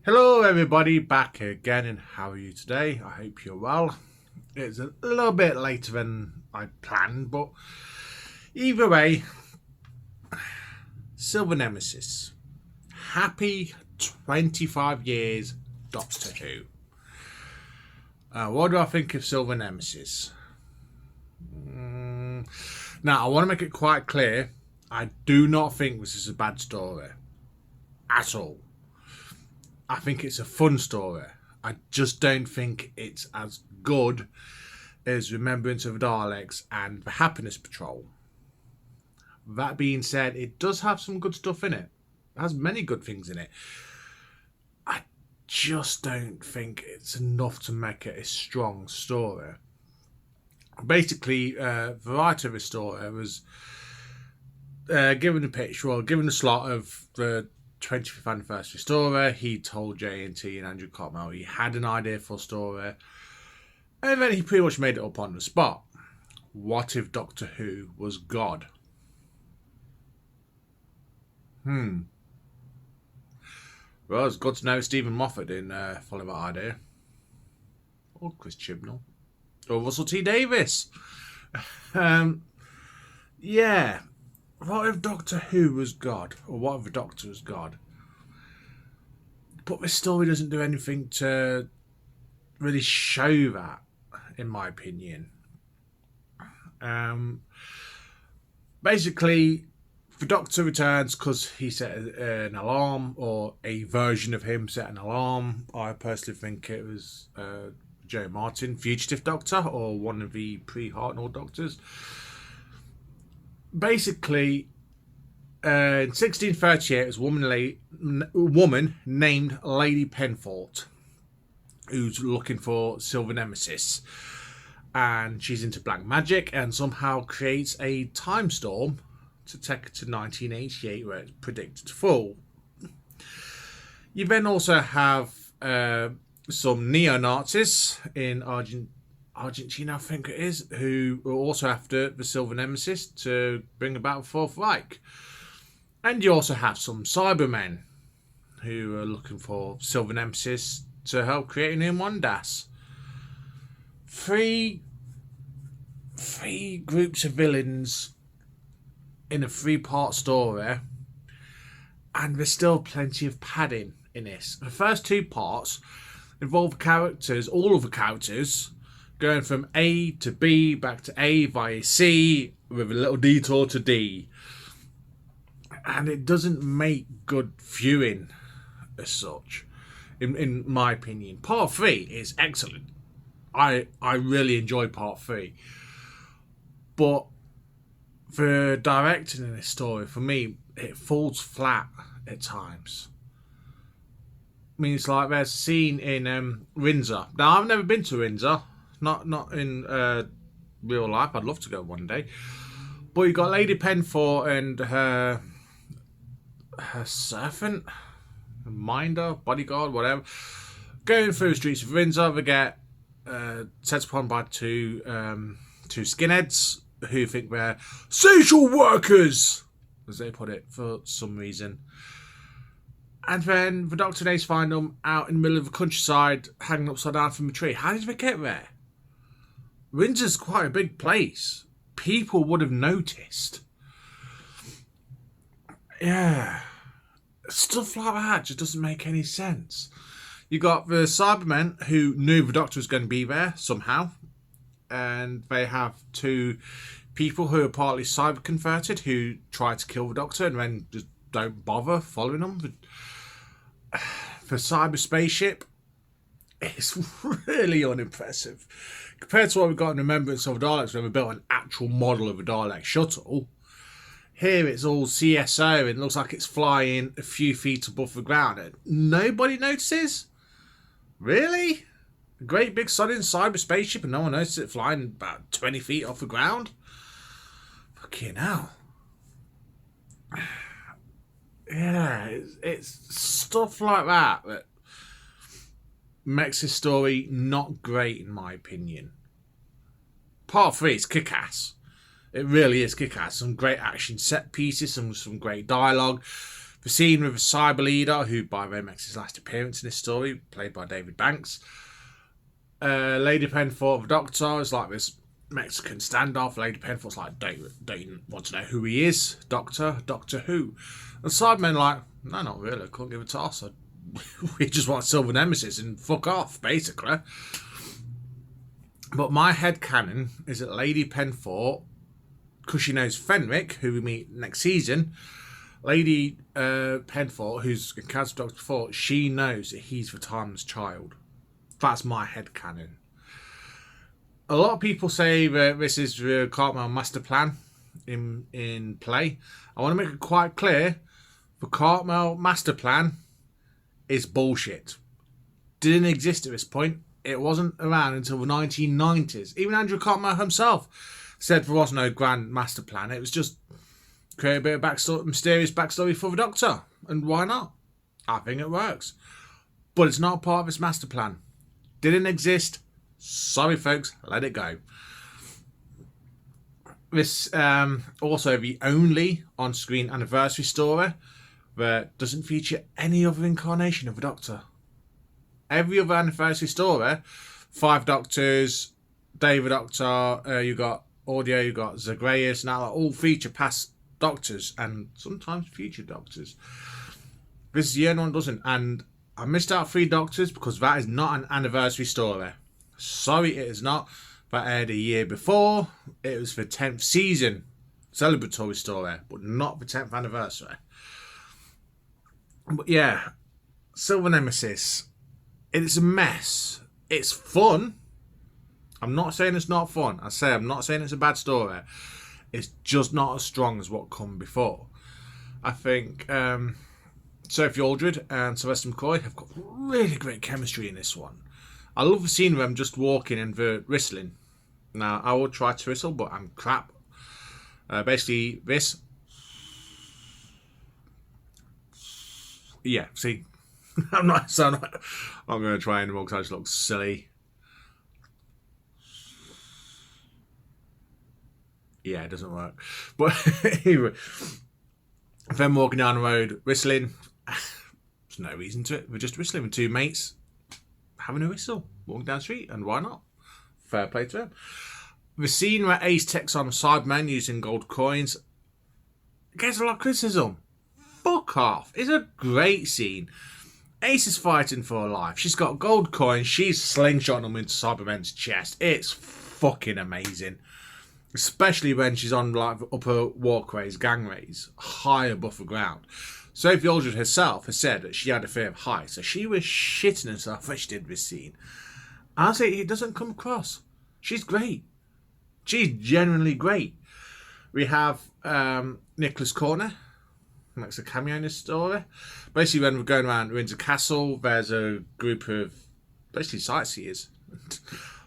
Hello everybody, back again, and how are you today? I hope you're well. It's a little bit later than I planned, but either way, Silver Nemesis. Happy 25 years, Doctor Who. What do I think of Silver Nemesis? Now, I want to make it quite clear, I do not think this is a bad story. At all. I think it's a fun story. I just don't think it's as good as Remembrance of the Daleks and the Happiness Patrol. That being said, it does have some good stuff in it. It has many good things in it. I just don't think it's enough to make it a strong story. Basically, the writer of the story was given the pitch, well, given the slot of the 25th anniversary story. He told JNT and Andrew Cotmel he had an idea for a story, and then he pretty much made it up on the spot. What if Doctor Who was God? Well, it's good to know Stephen Moffat didn't follow that idea. Or Chris Chibnall. Or Russell T Davies. Yeah. What if Doctor Who was God? Or what if the Doctor was God? But this story doesn't do anything to really show that, in my opinion. Basically, the Doctor returns because he set an alarm, or a version of him set an alarm. I personally think it was Joe Martin, Fugitive Doctor, or one of the pre-Hartnell Doctors. Basically, in 1638, was a woman named Lady Penthought who's looking for Silver Nemesis. And she's into black magic and somehow creates a time storm to take her to 1988, where it's predicted to fall. You then also have some neo-Nazis in Argentina, I think it is, who are also after the Silver Nemesis to bring about the Fourth Reich. And you also have some Cybermen who are looking for Silver Nemesis to help create a new Mondas. Three groups of villains in a 3-part story, and there's still plenty of padding in this. The first 2 parts involve characters, all of the characters, going from A to B, back to A via C, with a little detour to D. And it doesn't make good viewing as such, in my opinion. Part 3 is excellent. I really enjoy Part 3. But the directing in this story, for me, it falls flat at times. I mean, it's like there's a scene in Windsor. Now, I've never been to Windsor. Not in real life. I'd love to go one day. But you got Lady Penthought and her servant, minder, bodyguard, whatever, going through the streets of Windsor. They get set upon by two skinheads who think they're social workers, as they put it, for some reason. And then the Doctor and Ace find them out in the middle of the countryside, hanging upside down from a tree. How did they get there? Windsor's quite a big place. People would have noticed. Yeah. Stuff like that just doesn't make any sense. You got the Cybermen who knew the Doctor was going to be there somehow. And they have 2 people who are partly cyber converted who try to kill the Doctor and then just don't bother following them. The cyber spaceship is really unimpressive. Compared to what we've got in Remembrance of the Daleks, where we built an actual model of a Dalek shuttle, here it's all CSO and it looks like it's flying a few feet above the ground. And nobody notices? Really? A great big solid cyber spaceship and no one notices it flying about 20 feet off the ground? Fucking hell. Yeah, it's stuff like that that makes this story not great, in my opinion. Part 3 is kick-ass. It really is kick-ass. Some great action set pieces, some great dialogue. The scene with the cyber leader, who by the way makes his last appearance in this story, played by David Banks. Lady Penthorpe, the Doctor, is like this Mexican standoff. Lady Penthorpe's like, don't you want to know who he is? Doctor Who. And Cybermen are like, no, not really, I couldn't give a toss. We just want Silver Nemesis and fuck off, basically. But my headcanon is that Lady Penthorpe, because she knows Fenric, who we meet next season, Lady Penthorpe, who's encountered Doctor before, she knows that he's the Timeless Child. That's my headcanon. A lot of people say that this is the Cartmel master plan in play. I want to make it quite clear, the Cartmel master plan is bullshit. Didn't exist at this point. It wasn't around until the 1990s. Even Andrew Cartmel himself said there was no grand master plan. It was just create a bit of backstory, mysterious backstory for the Doctor. And why not? I think it works. But it's not part of his master plan. Didn't exist. Sorry, folks. Let it go. This also the only on-screen anniversary story that doesn't feature any other incarnation of the Doctor. Every other anniversary story, 5 Doctors, David Doctor, you got Audio, you got Zagreus, now all feature past Doctors and sometimes future Doctors. This is the only one that doesn't, and I missed out 3 Doctors because that is not an anniversary story. Sorry, it is not. That aired a year before. It was the 10th season celebratory story, but not the 10th anniversary. But yeah, Silver Nemesis. It's a mess. It's fun. I'm not saying it's not fun. I'm not saying it's a bad story. It's just not as strong as what come before. I think Sophie Aldred and Sylvester McCoy have got really great chemistry in this one. I love the scene where I'm just walking and the whistling. Now, I will try to whistle, but I'm crap. Basically, this. Yeah, see. I'm going to try anymore because I just look silly. Yeah, it doesn't work. But anyway, if I'm walking down the road whistling, there's no reason to it. We're just whistling with 2 mates having a whistle, walking down the street, and why not? Fair play to him. The scene where Ace takes on a Cyberman using gold coins gets a lot of criticism. Fuck off. It's a great scene. Ace is fighting for her life. She's got gold coins. She's slingshotting them into Cyberman's chest. It's fucking amazing. Especially when she's on like upper walkways, gangways, high above the ground. Sophie Aldred herself has said that she had a fear of heights, so she was shitting herself when she did this scene. Honestly, it doesn't come across. She's great. She's genuinely great. We have Nicholas Corner, makes a cameo in this story. Basically, when we're going around Windsor Castle, there's a group of basically sightseers,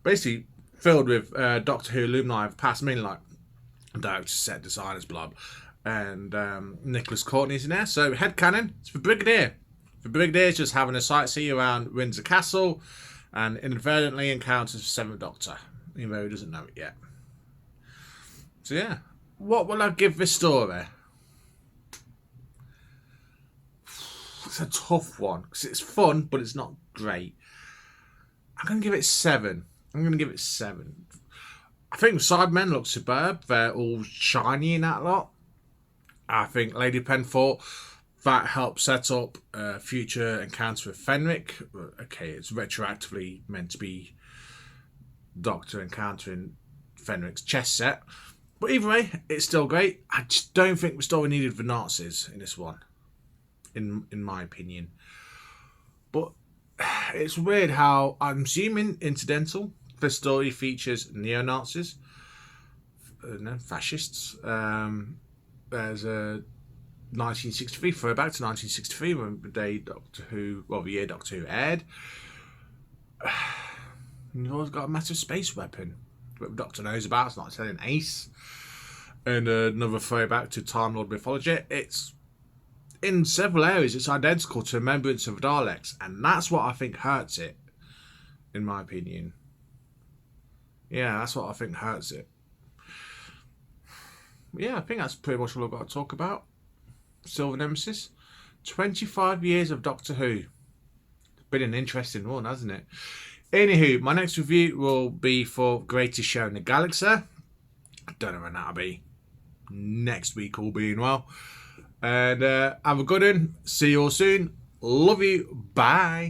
basically filled with Doctor Who alumni of past, mainly like directors, set designers, blah. And Nicholas Courtney's in there. So headcanon, it's the Brigadier. The Brigadier's just having a sightsee around Windsor Castle and inadvertently encounters the 7th Doctor, even though he doesn't know it yet. So yeah, what will I give this story? It's a tough one because it's fun, but it's not great. I'm going to give it 7. I think the Cybermen look superb. They're all shiny in that lot. I think Lady Penthorpe, that helped set up a future encounter with Fenric. Okay, it's retroactively meant to be Doctor encountering Fenric's chess set. But either way, it's still great. I just don't think the story needed the Nazis in this one, in my opinion. But it's weird how, I'm assuming incidental, the story features neo-Nazis, fascists. There's a 1963, throwback to 1963, when the year Doctor Who aired. You've always got a massive space weapon that the Doctor knows about. It's not telling Ace. And another throwback to Time Lord mythology. It's, in several areas, it's identical to Remembrance of the Daleks, and that's what I think hurts it, in my opinion. Yeah, that's what I think hurts it. Yeah, I think that's pretty much all I've got to talk about. Silver Nemesis. 25 years of Doctor Who. Been an interesting one, hasn't it? Anywho, my next review will be for Greatest Show in the Galaxy. I don't know when that'll be. Next week, all being well. And have a good one. See you all soon. Love you. Bye.